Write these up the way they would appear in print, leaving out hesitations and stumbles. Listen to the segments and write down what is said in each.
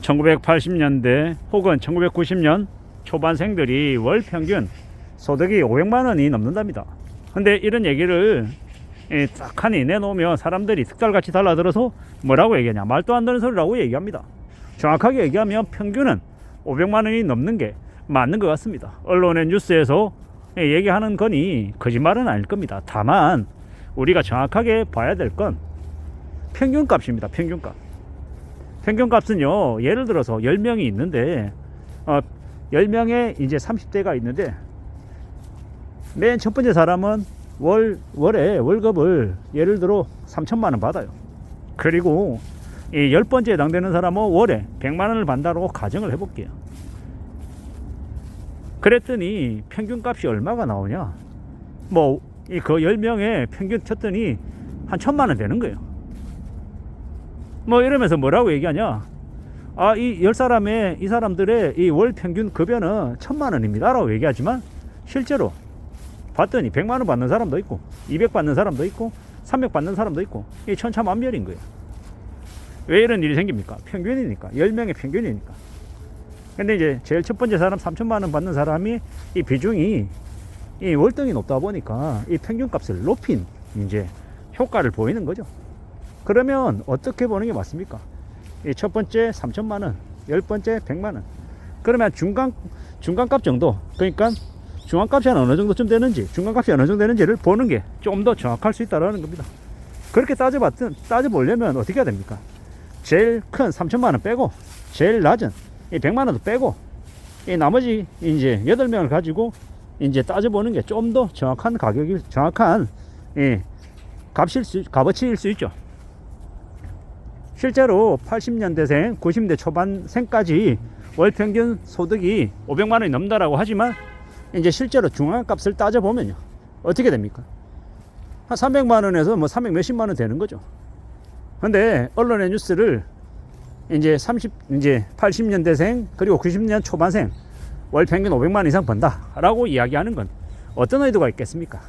1980년대 혹은 1990년 초반생들이 월 평균 소득이 500만 원이 넘는답니다. 근데 이런 얘기를 딱하니 내놓으면 사람들이 득달같이 달라들어서 뭐라고 얘기하냐, 말도 안 되는 소리라고 얘기합니다. 정확하게 얘기하면 평균은 500만 원이 넘는 게 맞는 것 같습니다. 언론의 뉴스에서 얘기하는 거니 거짓말은 아닐 겁니다. 다만 우리가 정확하게 봐야 될 건 평균값입니다. 평균값. 평균값은요, 예를 들어서 10명이 있는데 10명에 이제 30대가 있는데 맨 첫 번째 사람은 월에 월급을 예를 들어 3천만 원 받아요. 그리고 이 10번째 해당되는 사람은 월에 100만 원을 받는다고 가정을 해볼게요. 그랬더니 평균값이 얼마가 나오냐, 뭐 그 10명의 평균 쳤더니 한 1,000만 원 되는 거예요. 뭐 이러면서 뭐라고 얘기하냐, 이 10사람의 이 사람들의 이 월 평균 급여는 1,000만 원입니다 라고 얘기하지만 실제로 봤더니 100만 원 받는 사람도 있고 200 받는 사람도 있고 300 받는 사람도 있고, 이 천차만별인 거예요. 왜 이런 일이 생깁니까? 평균이니까. 10명의 평균이니까. 근데 이제 제일 첫 번째 사람 3천만 원 받는 사람이 이 비중이 이 월등히 높다 보니까 이 평균값을 높인 이제 효과를 보이는 거죠. 그러면 어떻게 보는 게 맞습니까? 이 첫 번째 3천만 원, 10번째 100만 원. 그러면 중간값 정도, 그러니까 중간값이 어느 정도쯤 되는지, 중간값이 어느 정도 되는지를 보는 게 좀 더 정확할 수 있다는 겁니다. 그렇게 따져보려면 어떻게 해야 됩니까? 제일 큰 3천만 원 빼고, 제일 낮은 이 100만 원도 빼고, 이 나머지 이제 8명을 가지고 이제 따져보는 게 좀 더 정확한 가격이, 정확한 값어치일 수 있죠. 실제로 80년대생, 90대 초반생까지 월 평균 소득이 500만 원이 넘는다라고 하지만 이제 실제로 중간값을 따져보면요, 어떻게 됩니까? 한 300만 원에서 뭐 300 몇십만 원 되는 거죠. 근데 언론의 뉴스를 이제 80년대생 그리고 90년 초반생 월 평균 500만 원 이상 번다 라고 이야기하는 건 어떤 의도가 있겠습니까?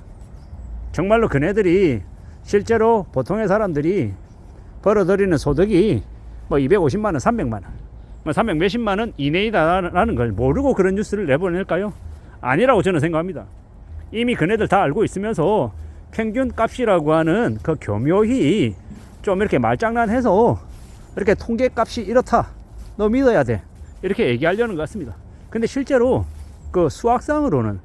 정말로 그네들이 실제로 보통의 사람들이 벌어들이는 소득이 뭐 250만 원, 300만 원, 뭐 300 몇십만 원 이내이다라는 걸 모르고 그런 뉴스를 내보낼까요? 아니라고 저는 생각합니다. 이미 그네들 다 알고 있으면서 평균 값이라고 하는 그 교묘히 좀 이렇게 말장난해서 이렇게 통계값이 이렇다, 너 믿어야 돼, 이렇게 얘기하려는 것 같습니다. 근데 실제로 그 수학상으로는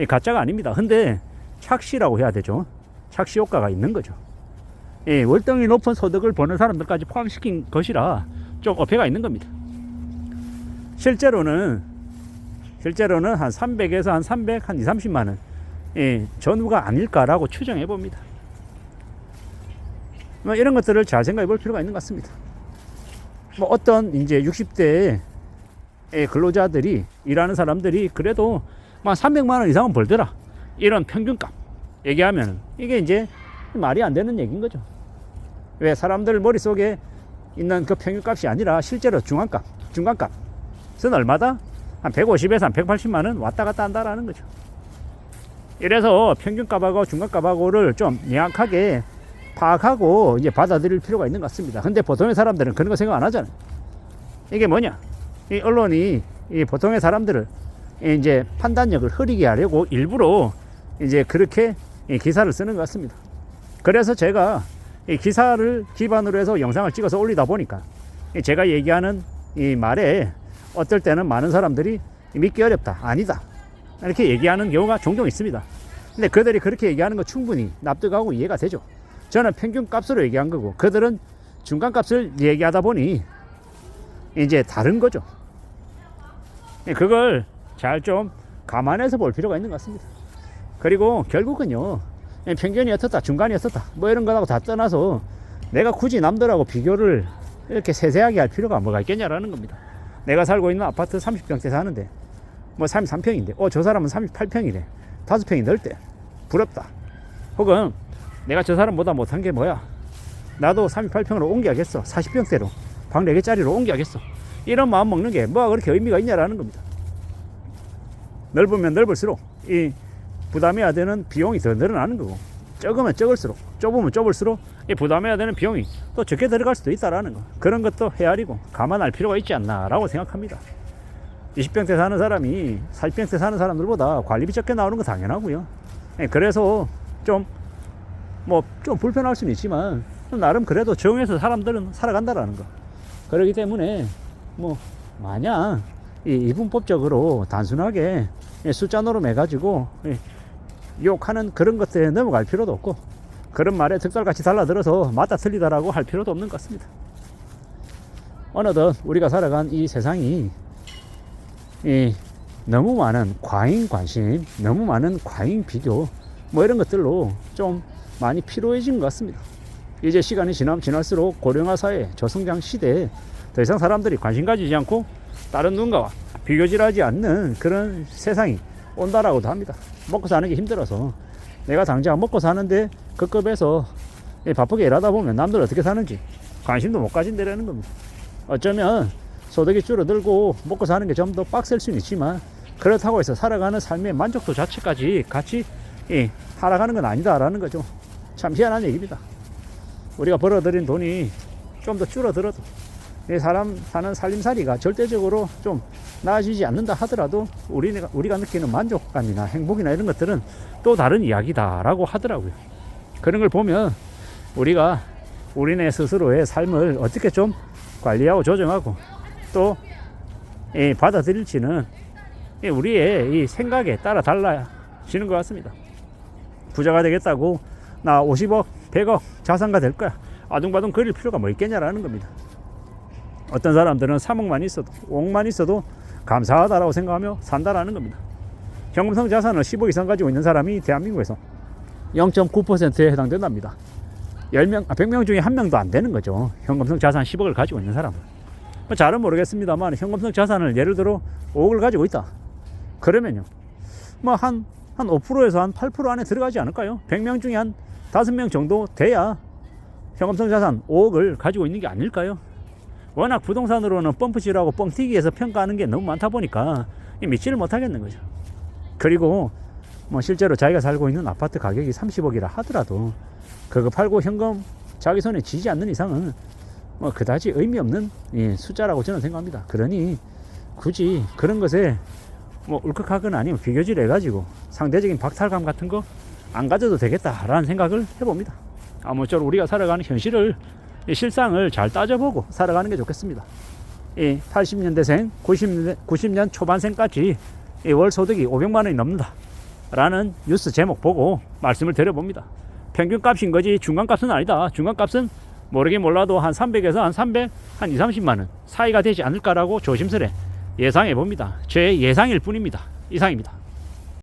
가짜가 아닙니다. 근데 착시라고 해야 되죠. 착시 효과가 있는 거죠. 월등히 높은 소득을 버는 사람들까지 포함시킨 것이라 좀 어폐가 있는 겁니다. 실제로는 한 300에서 한 300, 한 2, 30만 원 전후가 아닐까라고 추정해 봅니다. 뭐 이런 것들을 잘 생각해 볼 필요가 있는 것 같습니다. 뭐 어떤 이제 60대 근로자들이, 일하는 사람들이 그래도 막 300만 원 이상은 벌더라, 이런 평균값 얘기하면 이게 이제 말이 안 되는 얘기인 거죠. 왜? 사람들 머릿속에 있는 그 평균값이 아니라 실제로 중간값은 얼마다? 한 150에서 한 180만 원 왔다 갔다 한다라는 거죠. 이래서 평균값하고 중간값하고를 좀 명확하게 파악하고 이제 받아들일 필요가 있는 것 같습니다. 근데 보통의 사람들은 그런 거 생각 안 하잖아요. 이게 뭐냐? 이 언론이 이 보통의 사람들을 이제 판단력을 흐리게 하려고 일부러 이제 그렇게 기사를 쓰는 것 같습니다. 그래서 제가 이 기사를 기반으로 해서 영상을 찍어서 올리다 보니까 제가 얘기하는 이 말에 어떨 때는 많은 사람들이 믿기 어렵다, 아니다, 이렇게 얘기하는 경우가 종종 있습니다. 근데 그들이 그렇게 얘기하는 거 충분히 납득하고 이해가 되죠. 저는 평균값으로 얘기한 거고 그들은 중간값을 얘기하다 보니 이제 다른 거죠. 그걸 잘 좀 감안해서 볼 필요가 있는 것 같습니다. 그리고 결국은요, 평균이 어떻다, 중간이 어떻다, 뭐 이런 거하고 다 떠나서 내가 굳이 남들하고 비교를 이렇게 세세하게 할 필요가 뭐가 있겠냐라는 겁니다. 내가 살고 있는 아파트 30평대 사는데 뭐 33평인데 저 사람은 38평이래, 5평이 넓대, 부럽다. 혹은 내가 저 사람보다 못한 게 뭐야, 나도 38평으로 옮겨야겠어, 40평대로 방 4개짜리로 옮겨야겠어, 이런 마음 먹는 게 뭐가 그렇게 의미가 있냐라는 겁니다. 넓으면 넓을수록 이 부담해야 되는 비용이 더 늘어나는 거고, 적으면 적을수록, 좁으면 좁을수록 이 부담해야 되는 비용이 또 적게 들어갈 수도 있다라는 거. 그런 것도 헤아리고 감안할 필요가 있지 않나라고 생각합니다. 20평대 사는 사람이 40평대 사는 사람들보다 관리비 적게 나오는 거 당연하고요. 그래서 좀 불편할 수는 있지만 나름 그래도 정해서 사람들은 살아간다라는 거. 그렇기 때문에 마냥 이분법적으로 단순하게 숫자 노름해가지고 욕하는 그런 것들에 넘어갈 필요도 없고, 그런 말에 득달같이 달라들어서 맞다 틀리다라고 할 필요도 없는 것 같습니다. 어느덧 우리가 살아간 이 세상이 너무 많은 과잉 관심, 너무 많은 과잉 비교 이런 것들로 좀 많이 피로해진 것 같습니다. 이제 시간이 지날수록 고령화 사회, 저성장 시대에 더 이상 사람들이 관심 가지지 않고 다른 누군가와 비교질하지 않는 그런 세상이 온다라고도 합니다. 먹고 사는 게 힘들어서 내가 당장 먹고 사는데 그 급에서 바쁘게 일하다 보면 남들 어떻게 사는지 관심도 못 가진다라는 겁니다. 어쩌면 소득이 줄어들고 먹고 사는 게 좀 더 빡셀 수는 있지만, 그렇다고 해서 살아가는 삶의 만족도 자체까지 같이 하락하는 건 아니다라는 거죠. 참 희한한 얘기입니다. 우리가 벌어들인 돈이 좀 더 줄어들어도 사람 사는 살림살이가 절대적으로 좀 나아지지 않는다 하더라도 우리가 느끼는 만족감이나 행복이나 이런 것들은 또 다른 이야기다라고 하더라고요. 그런 걸 보면 우리가 우리네 스스로의 삶을 어떻게 좀 관리하고 조정하고 또 받아들일지는 우리의 이 생각에 따라 달라지는 것 같습니다. 부자가 되겠다고 나 50억, 100억 자산가 될 거야, 아둥바둥 그릴 필요가 뭐 있겠냐라는 겁니다. 어떤 사람들은 3억만 있어도 5억만 있어도 감사하다라고 생각하며 산다라는 겁니다. 현금성 자산을 10억 이상 가지고 있는 사람이 대한민국에서 0.9%에 해당된답니다. 100명 중에 1명도 안 되는 거죠. 현금성 자산 10억을 가지고 있는 사람은. 잘은 모르겠습니다만 현금성 자산을 예를 들어 5억을 가지고 있다. 그러면요, 한 5%에서 한 8% 안에 들어가지 않을까요? 100명 중에 한 5명 정도 돼야 현금성 자산 5억을 가지고 있는 게 아닐까요? 워낙 부동산으로는 펌프질하고 뻥튀기해서 평가하는 게 너무 많다 보니까 믿지를 못하겠는 거죠. 그리고 실제로 자기가 살고 있는 아파트 가격이 30억이라 하더라도 그거 팔고 현금 자기 손에 쥐지 않는 이상은 그다지 의미 없는 숫자라고 저는 생각합니다. 그러니 굳이 그런 것에 울컥하거나 아니면 비교질 해가지고 상대적인 박탈감 같은 거 안 가져도 되겠다라는 생각을 해봅니다. 아무쪼록 우리가 살아가는 현실을, 실상을 잘 따져보고 살아가는 게 좋겠습니다. 80년대생, 90년 초반생까지 월 소득이 500만 원이 넘는다 라는 뉴스 제목 보고 말씀을 드려봅니다. 평균값인 거지 중간값은 아니다. 중간값은 모르긴 몰라도 한 300에서 한 2, 30만 원 사이가 되지 않을까라고 조심스레 예상해 봅니다. 제 예상일 뿐입니다. 이상입니다.